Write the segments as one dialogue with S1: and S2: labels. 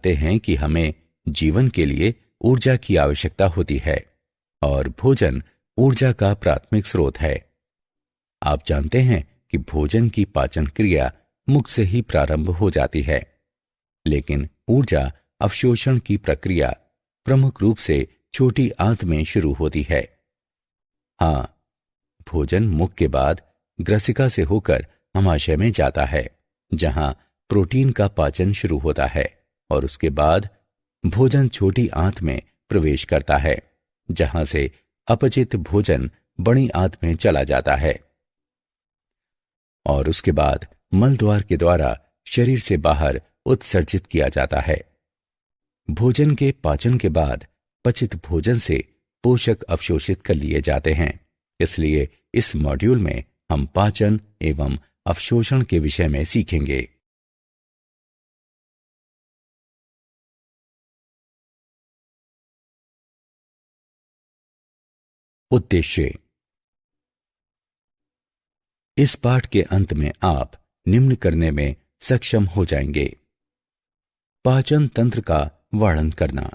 S1: जानते हैं कि हमें जीवन के लिए ऊर्जा की आवश्यकता होती है और भोजन ऊर्जा का प्राथमिक स्रोत है। आप जानते हैं कि भोजन की पाचन क्रिया मुख से ही प्रारंभ हो जाती है, लेकिन ऊर्जा अवशोषण की प्रक्रिया प्रमुख रूप से छोटी आंत में शुरू होती है। हाँ, भोजन मुख के बाद ग्रसिका से होकर अमाशय में जाता है, जहां प्रोटीन का पाचन शुरू होता है और उसके बाद भोजन छोटी आंत में प्रवेश करता है, जहां से अपचित भोजन बड़ी आंत में चला जाता है और उसके बाद मल द्वार के द्वारा शरीर से बाहर उत्सर्जित किया जाता है। भोजन के पाचन के बाद पचित भोजन से पोषक अवशोषित कर लिए जाते हैं। इसलिए इस मॉड्यूल में हम पाचन एवं अवशोषण के विषय में सीखेंगे। उद्देश्य। इस पाठ के अंत में आप निम्न करने में सक्षम हो जाएंगे: पाचन तंत्र का वर्णन करना,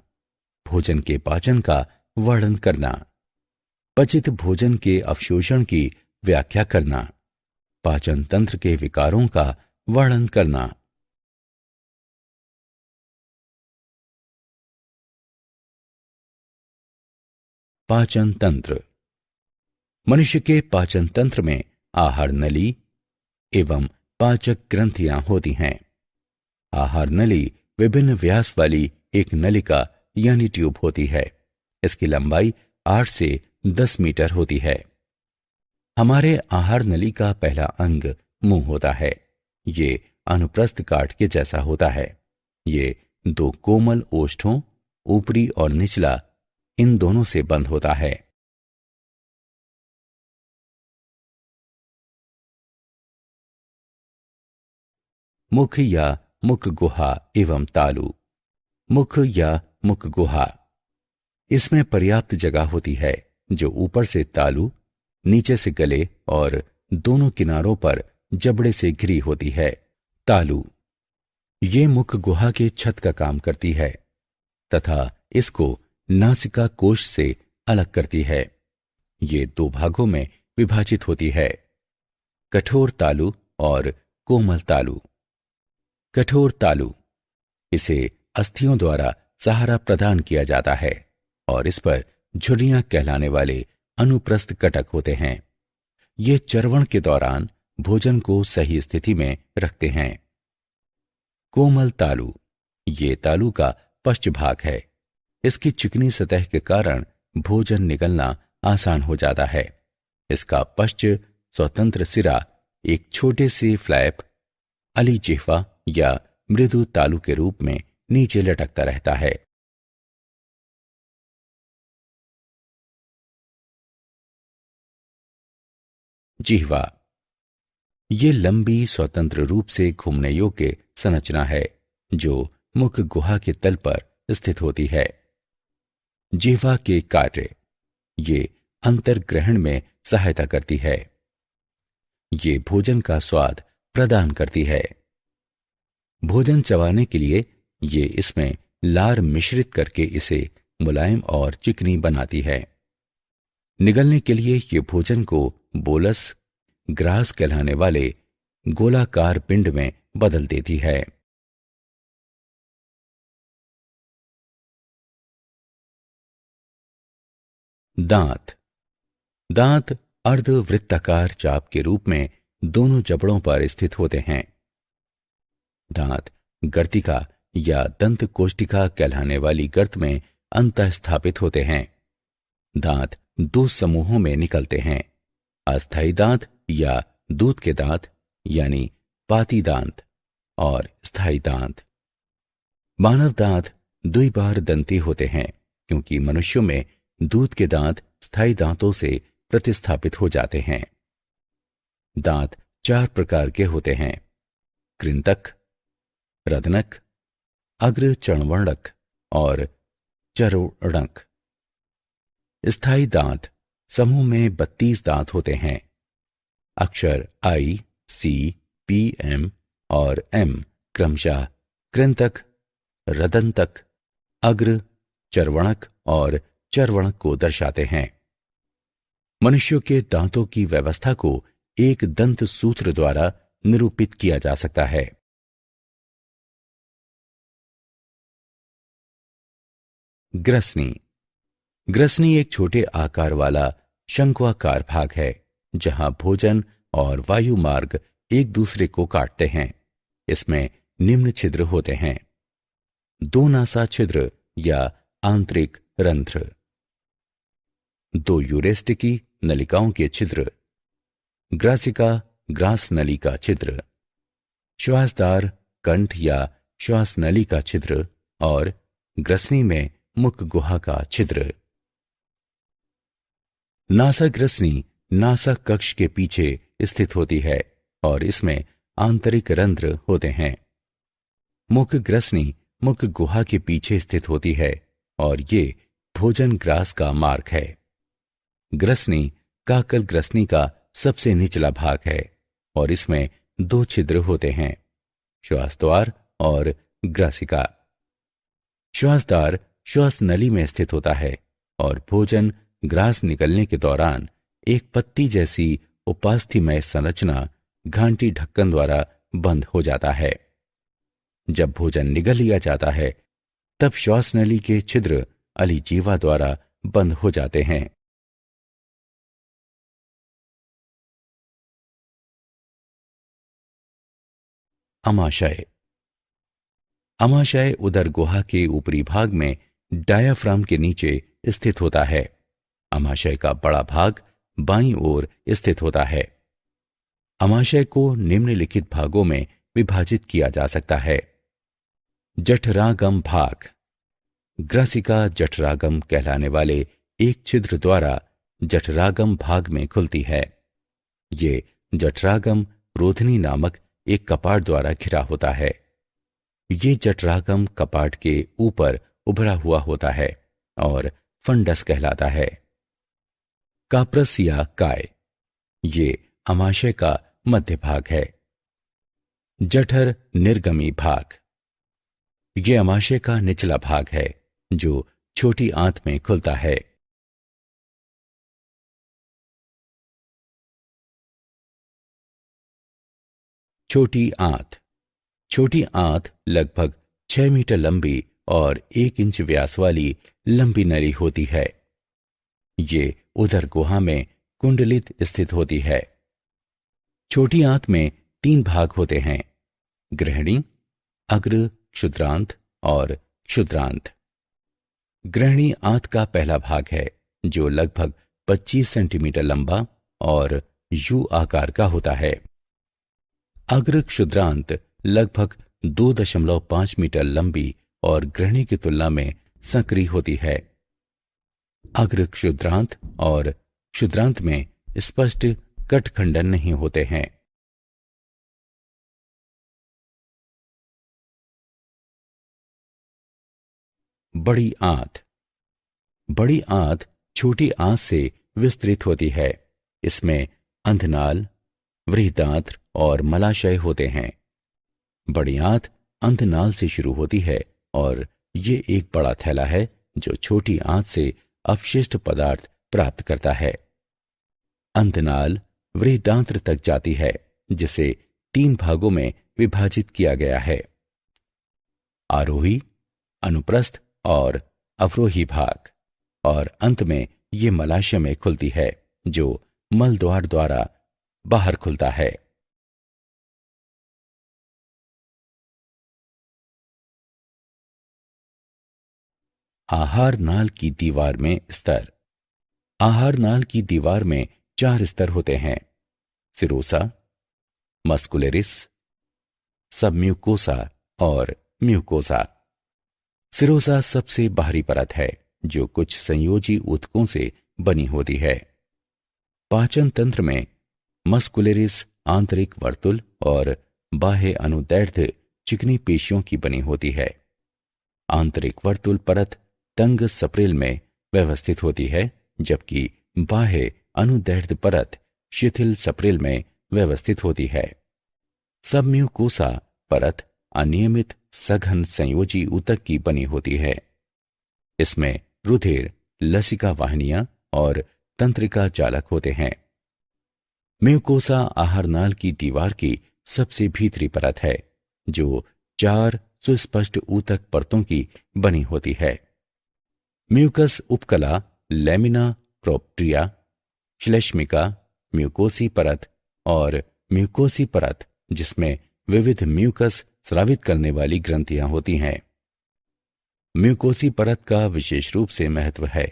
S1: भोजन के पाचन का वर्णन करना, पचित भोजन के अवशोषण की व्याख्या करना, पाचन तंत्र के विकारों का वर्णन करना। पाचन तंत्र। मनुष्य के पाचन तंत्र में आहार नली एवं पाचक ग्रंथियां होती हैं। आहार नली विभिन्न व्यास वाली एक नलिका यानी ट्यूब होती है। इसकी लंबाई 8 से 10 मीटर होती है। हमारे आहार नली का पहला अंग मुंह होता है। ये अनुप्रस्थ काट के जैसा होता है। ये 2 कोमल ओष्ठों, ऊपरी और निचला, इन दोनों से बंद होता है। मुख या मुख गुहा एवं तालु। मुख या मुख गुहा, इसमें पर्याप्त जगह होती है, जो ऊपर से तालु, नीचे से गले और दोनों किनारों पर जबड़े से घिरी होती है। तालु ये मुख गुहा के छत का काम करती है तथा इसको नासिका कोश से अलग करती है। ये 2 भागों में विभाजित होती है: कठोर तालु और कोमल तालु। कठोर तालु, इसे अस्थियों द्वारा सहारा प्रदान किया जाता है और इस पर झुर्रियां कहलाने वाले अनुप्रस्थ कटक होते हैं। ये चर्वण के दौरान भोजन को सही स्थिति में रखते हैं। कोमल तालु, ये तालु का पश्च भाग है। इसकी चिकनी सतह के कारण भोजन निगलना आसान हो जाता है। इसका पश्च स्वतंत्र सिरा एक छोटे से फ्लैप, अलीजिह्वा या मृदु तालु के रूप में नीचे लटकता रहता है। जिह्वा, ये लंबी स्वतंत्र रूप से घूमने योग्य संरचना है जो मुख गुहा के तल पर स्थित होती है। जिह्वा के कार्य, ये अंतर्ग्रहण में सहायता करती है। ये भोजन का स्वाद प्रदान करती है। भोजन चबाने के लिए ये इसमें लार मिश्रित करके इसे मुलायम और चिकनी बनाती है। निगलने के लिए ये भोजन को बोलस, ग्रास कहलाने वाले गोलाकार पिंड में बदल देती है। दांत। दांत अर्धवृत्ताकार चाप के रूप में दोनों जबड़ों पर स्थित होते हैं। दांत गर्तिका या दंत कोष्टिका कहलाने वाली गर्त में अंतः स्थापित होते हैं। दांत 2 समूहों में निकलते हैं: अस्थायी दांत या दूध के दांत यानी पाती दांत और स्थायी दांत। मानव दांत द्विबार दंती होते हैं क्योंकि मनुष्यों में दूध के दांत स्थायी दांतों से प्रतिस्थापित हो जाते हैं। दांत 4 प्रकार के होते हैं: कृंतक, रदनक, अग्र चणवर्णक और चरोणक। स्थायी दांत समूह में 32 दांत होते हैं। अक्षर I, C, P, M और M क्रमशः कृंतक, रदंतक, अग्र, चर्वणक और चर्वणक को दर्शाते हैं। मनुष्यों के दांतों की व्यवस्था को एक दंत सूत्र द्वारा निरूपित किया जा सकता है। ग्रसनी। ग्रसनी एक छोटे आकार वाला शंक्वाकार भाग है जहां भोजन और वायु मार्ग एक दूसरे को काटते हैं। इसमें निम्न छिद्र होते हैं: दो नासा छिद्र या आंतरिक रंध्र, दो यूरेस्टिकी नलिकाओं के छिद्र, ग्रासिका ग्रास नली का छिद्र, श्वासदार कंठ या श्वास नली का छिद्र और ग्रसनी में मुख गुहा का छिद्र। नासा ग्रसनी नासा कक्ष के पीछे स्थित होती है और इसमें आंतरिक रंध्र होते हैं। मुख ग्रसनी मुख गुहा के पीछे स्थित होती है और ये भोजन ग्रास का मार्ग है। ग्रसनी काकल ग्रसनी का सबसे निचला भाग है और इसमें दो छिद्र होते हैं: श्वासद्वार और ग्रासिका। श्वासद्वार श्वास नली में स्थित होता है और भोजन ग्रास निकलने के दौरान एक पत्ती जैसी उपास्थीमय संरचना घांटी ढक्कन द्वारा बंद हो जाता है। जब भोजन निगल लिया जाता है तब श्वास नली के छिद्र अलिजीवा द्वारा बंद हो जाते हैं। अमाशय। अमाशय उदर गुहा के ऊपरी भाग में डायाफ्राम के नीचे स्थित होता है। अमाशय का बड़ा भाग बाईं ओर स्थित होता है। अमाशय को निम्नलिखित भागों में विभाजित किया जा सकता है: जठरागम भाग। ग्रासिका जठरागम कहलाने वाले एक छिद्र द्वारा जठरागम भाग में खुलती है। ये जठरागम रोधनी नामक एक कपाट द्वारा घिरा होता है। ये जठरागम कपाट के ऊपर उभरा हुआ होता है और फंडस कहलाता है। काप्रस या काय, ये अमाशय का मध्य भाग है। जठर निर्गमी भाग, ये अमाशय का निचला भाग है जो छोटी आंत में खुलता है। छोटी आंत। छोटी आंत लगभग 6 मीटर लंबी और 1 इंच व्यास वाली लंबी नली होती है। ये उदर गुहा में कुंडलित स्थित होती है। छोटी आंत में 3 भाग होते हैं: ग्रहणी, अग्र क्षुद्रांत और क्षुद्रांत। ग्रहणी आंत का पहला भाग है जो लगभग 25 सेंटीमीटर लंबा और यू आकार का होता है। अग्र क्षुद्रांत लगभग 2.5 मीटर लंबी और ग्रहणी की तुलना में संकरी होती है। अग्र क्षुद्रांत और क्षुद्रांत में स्पष्ट कटखंडन नहीं होते हैं। बड़ी आंत। बड़ी आंत छोटी आंत से विस्तृत होती है। इसमें अंधनाल, वृहदांत्र और मलाशय होते हैं। बड़ी आंत अंधनाल से शुरू होती है और ये एक बड़ा थैला है जो छोटी आंत से अपशिष्ट पदार्थ प्राप्त करता है। अंधनाल वृहदांत्र तक जाती है जिसे 3 भागों में विभाजित किया गया है: आरोही, अनुप्रस्थ और अवरोही भाग। और अंत में ये मलाशय में खुलती है जो मलद्वार द्वारा बाहर खुलता है। आहार नाल की दीवार में स्तर। आहार नाल की दीवार में 4 स्तर होते हैं: सिरोसा, मस्कुलरिस, सबम्यूकोसा और म्यूकोसा। सिरोसा सबसे बाहरी परत है जो कुछ संयोजी ऊतकों से बनी होती है। पाचन तंत्र में मस्कुलरिस आंतरिक वर्तुल और बाह्य अनुदैर्ध्य चिकनी पेशियों की बनी होती है। आंतरिक वर्तुल परत तंग सप्रेल में व्यवस्थित होती है जबकि बाह्य अनुदैर्ध्य परत शिथिल सप्रेल में व्यवस्थित होती है। सबम्यूकोसा परत अनियमित सघन संयोजी ऊतक की बनी होती है। इसमें रुधिर, लसिका वाहिनियां और तंत्रिका जालक होते हैं। म्यूकोसा आहारनाल की दीवार की सबसे भीतरी परत है, जो 4 सुस्पष्ट ऊतक परतों की बनी होती है। म्यूकस उपकला, लेमिना प्रोप्रिया, श्लेष्मिका, म्यूकोसी परत और म्यूकोसी परत, जिसमें विविध म्यूकस स्रावित करने वाली ग्रंथियां होती हैं। म्यूकोसी परत का विशेष रूप से महत्व है,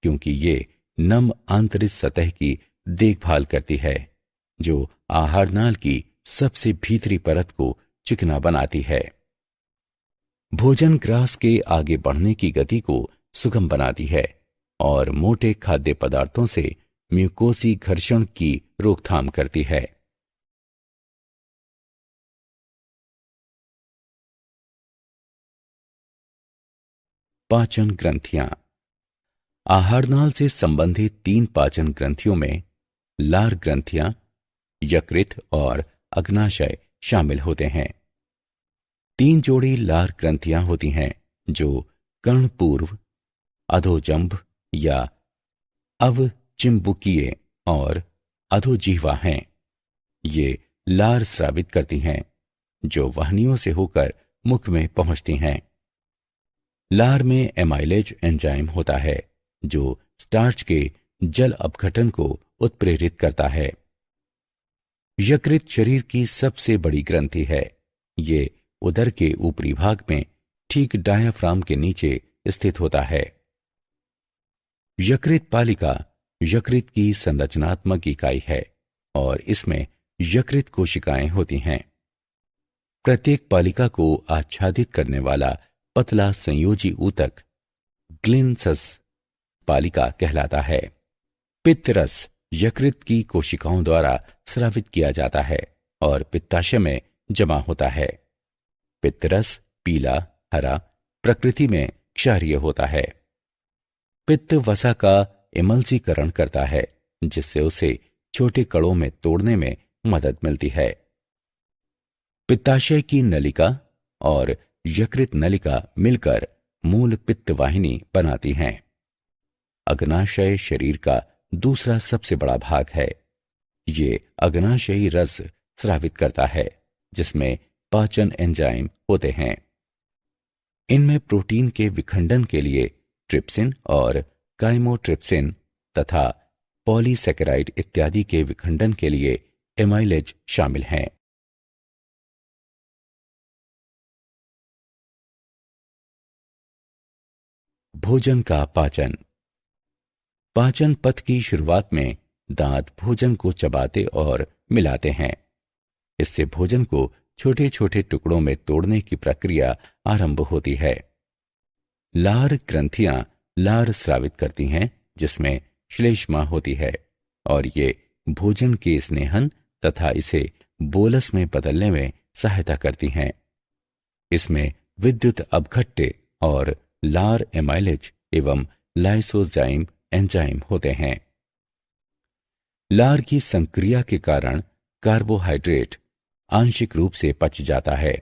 S1: क्योंकि ये नम आंतरिक सतह की देखभाल करती है, जो आहारनाल की सबसे भीतरी परत को चिकना बनाती है। भोजन ग्रास के आगे बढ़ने की गति को सुगम बनाती है और मोटे खाद्य पदार्थों से म्यूकोसी घर्षण की रोकथाम करती है। पाचन ग्रंथियां। आहारनाल से संबंधित 3 पाचन ग्रंथियों में लार ग्रंथियां, यकृत और अग्नाशय शामिल होते हैं। 3 जोड़ी लार ग्रंथियां होती हैं, जो कर्णपूर्व, अधोजंभ या अवचिंबुकीय और अधोजिह्वा हैं। ये लार स्रावित करती हैं, जो वाहिनियों से होकर मुख में पहुंचती हैं। लार में एमाइलेज एंजाइम होता है, जो स्टार्च के जल अपघटन को उत्प्रेरित करता है। यकृत शरीर की सबसे बड़ी ग्रंथि है। ये उदर के ऊपरी भाग में ठीक डायाफ्राम के नीचे स्थित होता है। यकृत पालिका यकृत की संरचनात्मक इकाई है और इसमें यकृत कोशिकाएं होती हैं। प्रत्येक पालिका को आच्छादित करने वाला पतला संयोजी ऊतक ग्लिनसस पालिका कहलाता है। पित्तरस यकृत की कोशिकाओं द्वारा स्रावित किया जाता है और पित्ताशय में जमा होता है। पित्तरस पीला, हरा, प्रकृति में क्षारीय होता है। पित्त वसा का इमल्सीकरण करता है, जिससे उसे छोटे कणों में तोड़ने में मदद मिलती है। पित्ताशय की नलिका और यकृत नलिका मिलकर मूल पित्त वाहिनी बनाती हैं। अग्नाशय शरीर का दूसरा सबसे बड़ा भाग है। ये अग्नाशयी रस स्रावित करता है, जिसमें पाचन एंजाइम होते हैं। इनमें प्रोटीन के विखंडन के लिए ट्रिप्सिन और काइमोट्रिप्सिन तथा पॉलीसैकेराइड इत्यादि के विखंडन के लिए एमाइलेज शामिल हैं। भोजन का पाचन। पाचन पथ की शुरुआत में दांत भोजन को चबाते और मिलाते हैं। इससे भोजन को छोटे छोटे टुकड़ों में तोड़ने की प्रक्रिया आरंभ होती है। लार ग्रंथियां लार स्रावित करती हैं, जिसमें श्लेष्मा होती है और ये भोजन के स्नेहन तथा इसे बोलस में बदलने में सहायता करती हैं। इसमें विद्युत अपघट्य और लार एमाइलेज एवं लाइसोजाइम एंजाइम होते हैं। लार की संक्रिया के कारण कार्बोहाइड्रेट आंशिक रूप से पच जाता है।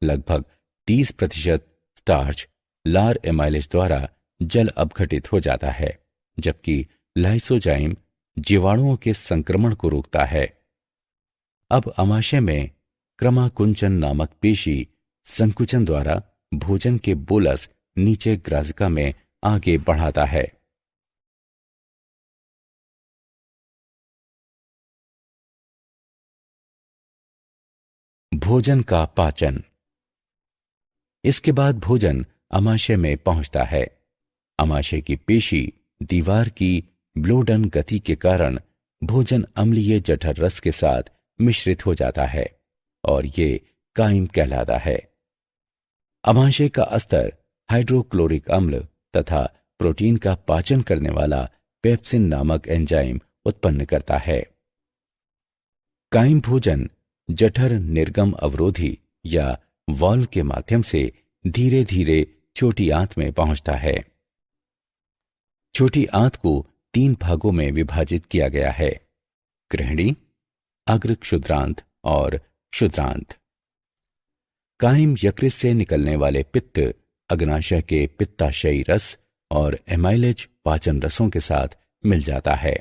S1: लगभग 30% स्टार्च लार एमाइलेज द्वारा जल अपघटित हो जाता है, जबकि लाइसोजाइम जीवाणुओं के संक्रमण को रोकता है। अब आमाशय में क्रमाकुंचन नामक पेशी संकुचन द्वारा भोजन के बोलस नीचे ग्राजिका में आगे बढ़ाता है। भोजन का पाचन। इसके बाद भोजन आमाशय में पहुंचता है। आमाशय की पेशी दीवार की ब्लोडन गति के कारण भोजन अम्लीय जठर रस के साथ मिश्रित हो जाता है और ये काइम कहलाता है। आमाशय का अस्तर हाइड्रोक्लोरिक अम्ल तथा प्रोटीन का पाचन करने वाला पेप्सिन नामक एंजाइम उत्पन्न करता है। काइम भोजन जठर निर्गम अवरोधी या वाल्व के माध्यम से धीरे धीरे छोटी आंत में पहुंचता है। छोटी आंत को 3 भागों में विभाजित किया गया है: ग्रहणी, अग्र क्षुद्रांत और क्षुद्रांत। कायम यकृत से निकलने वाले पित्त अग्नाशय के पित्ताशयी रस और एमाइलेज पाचन रसों के साथ मिल जाता है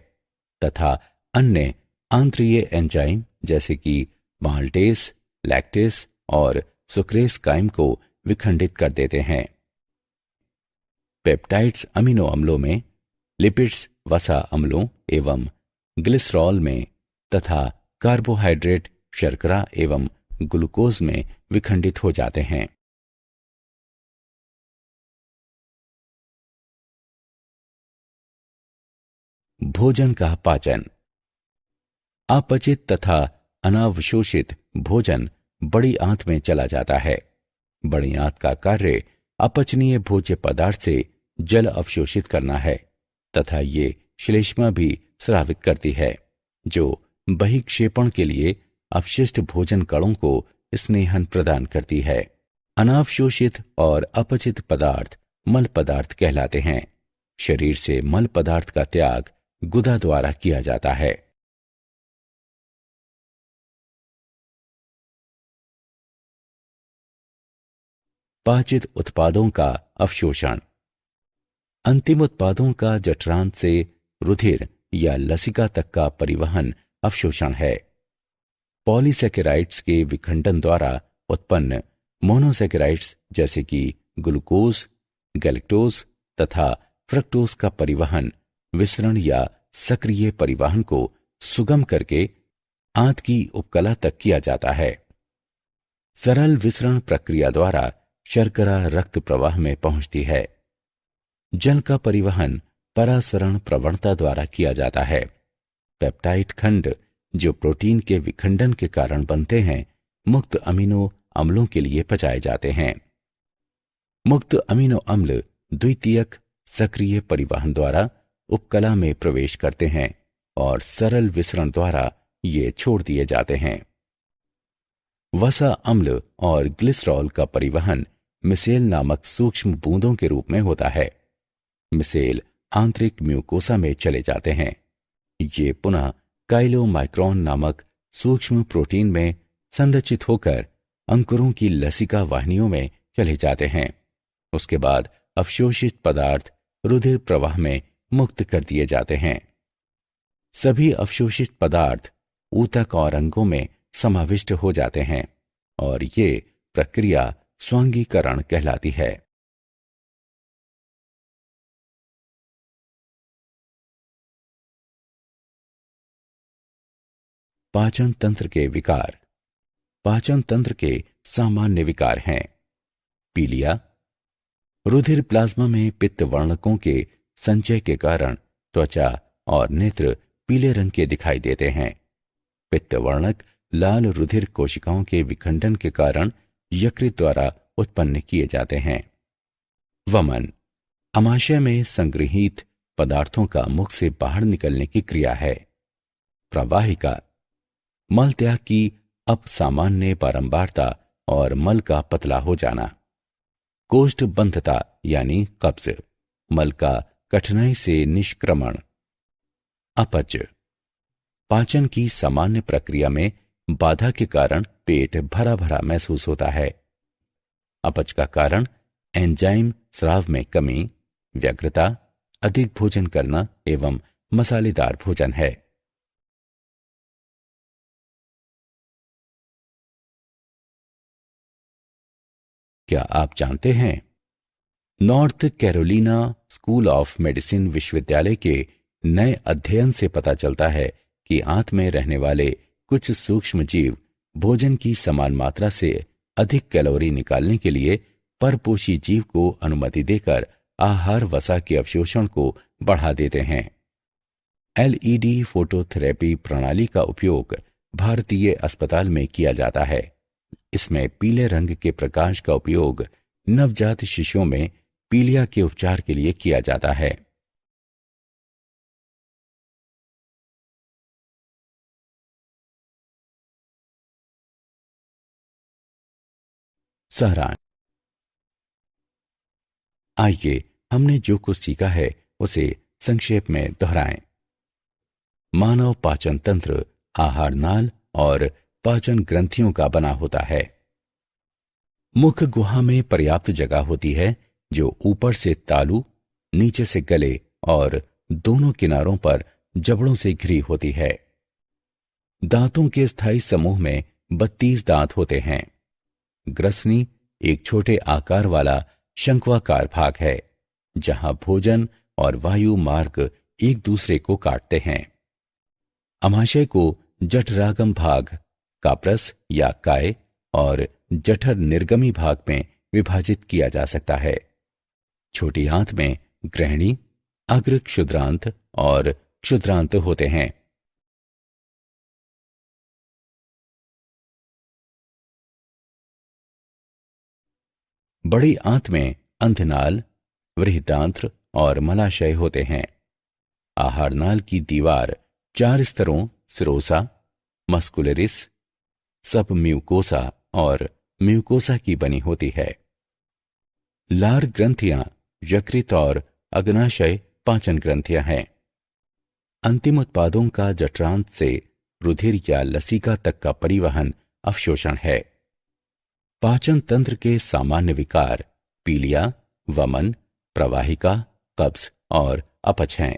S1: तथा अन्य आंत्रीय एंजाइम जैसे कि माल्टेस, लैक्टेस और सुक्रेस कायम को विखंडित कर देते हैं। पेप्टाइड्स अमीनो अम्लों में, लिपिड्स वसा अम्लों एवं ग्लिसरॉल में तथा कार्बोहाइड्रेट शर्करा एवं ग्लूकोज में विखंडित हो जाते हैं। भोजन का पाचन। अपचित तथा अनावशोषित भोजन बड़ी आंत में चला जाता है। बड़ी आंत का कार्य अपचनीय भोज्य पदार्थ से जल अवशोषित करना है तथा ये श्लेष्मा भी स्रावित करती है, जो बहिक्षेपण के लिए अपशिष्ट भोजन कणों को स्नेहन प्रदान करती है। अनावशोषित और अपचित पदार्थ मल पदार्थ कहलाते हैं। शरीर से मल पदार्थ का त्याग गुदा द्वारा किया जाता है। पाचित उत्पादों का अवशोषण। अंतिम उत्पादों का जठरांत से रुधिर या लसिका तक का परिवहन अवशोषण है। पॉलीसेकेराइड्स के विखंडन द्वारा उत्पन्न मोनोसेकेराइड्स जैसे कि ग्लूकोज, गैलेक्टोज तथा फ्रक्टोज का परिवहन विसरण या सक्रिय परिवहन को सुगम करके आंत की उपकला तक किया जाता है। सरल विसरण प्रक्रिया द्वारा शर्करा रक्त प्रवाह में पहुंचती है। जल का परिवहन परासरण प्रवणता द्वारा किया जाता है। पेप्टाइड खंड जो प्रोटीन के विखंडन के कारण बनते हैं, मुक्त अमीनो अम्लों के लिए पचाए जाते हैं। मुक्त अमीनो अम्ल द्वितीयक सक्रिय परिवहन द्वारा उपकला में प्रवेश करते हैं और सरल विसरण द्वारा ये छोड़ दिए जाते हैं। वसा अम्ल और ग्लिसरॉल का परिवहन मिसेल नामक सूक्ष्म बूंदों के रूप में होता है। मिसेल आंतरिक म्यूकोसा में चले जाते हैं। ये पुनः काइलोमाइक्रोन नामक सूक्ष्म प्रोटीन में संरचित होकर अंकुरों की लसिका वाहिनियों में चले जाते हैं। उसके बाद अवशोषित पदार्थ रुधिर प्रवाह में मुक्त कर दिए जाते हैं। सभी अवशोषित पदार्थ ऊतक और अंगों में समाविष्ट हो जाते हैं और ये प्रक्रिया स्वांगीकरण कहलाती है। पाचन तंत्र के विकार। पाचन तंत्र के सामान्य विकार हैं। पीलिया, रुधिर प्लाज्मा में पित्त वर्णकों के संचय के कारण त्वचा और नेत्र पीले रंग के दिखाई देते हैं। पित्त वर्णक लाल रुधिर कोशिकाओं के विखंडन के कारण यकृत द्वारा उत्पन्न किए जाते हैं। वमन, अमाशय में संग्रहित पदार्थों का मुख से बाहर निकलने की क्रिया है। प्रवाहिका, मल त्याग की अपसामान्य बारंबारता और मल का पतला हो जाना। कोष्ठबंधता यानी कब्ज, मल का कठिनाई से निष्क्रमण। अपच, पाचन की सामान्य प्रक्रिया में बाधा के कारण पेट भरा भरा महसूस होता है। अपच का कारण एंजाइम स्राव में कमी, व्यग्रता, अधिक भोजन करना एवं मसालेदार भोजन है। क्या आप जानते हैं, north Carolina school of medicine विश्वविद्यालय के नए अध्ययन से पता चलता है कि आंत में रहने वाले कुछ सूक्ष्म जीव भोजन की समान मात्रा से अधिक कैलोरी निकालने के लिए परपोषी जीव को अनुमति देकर आहार वसा के अवशोषण को बढ़ा देते हैं। एलईडी फोटोथेरेपी प्रणाली का उपयोग भारतीय अस्पताल में किया जाता है। इसमें पीले रंग के प्रकाश का उपयोग नवजात शिशुओं में पीलिया के उपचार के लिए किया जाता है। सारांश। आइए हमने जो कुछ सीखा है उसे संक्षेप में दोहराएं। मानव पाचन तंत्र आहार नाल और पाचन ग्रंथियों का बना होता है। मुख गुहा में पर्याप्त जगह होती है, जो ऊपर से तालू, नीचे से गले और दोनों किनारों पर जबड़ों से घिरी होती है। दांतों के स्थायी समूह में 32 दांत होते हैं। ग्रसनी एक छोटे आकार वाला शंक्वाकार भाग है, जहां भोजन और वायु मार्ग एक दूसरे को काटते हैं। अमाशय को जठरागम भाग, काप्रस या काय और जठर निर्गमी भाग में विभाजित किया जा सकता है। छोटी आंत में ग्रहणी, अग्र क्षुद्रांत और क्षुद्रांत होते हैं। बड़ी आंत में अंधनाल, वृहदांत्र और मलाशय होते हैं। आहारनाल की दीवार 4 स्तरों सिरोसा, मस्कुलरिस, सब म्यूकोसा और म्यूकोसा की बनी होती है। लार ग्रंथियां यकृत और अग्नाशय पाचन ग्रंथियां हैं। अंतिम उत्पादों का जठरांत से रुधिर या लसिका तक का परिवहन अवशोषण है। पाचन तंत्र के सामान्य विकार पीलिया, वमन, प्रवाहिका, कब्ज और अपच हैं।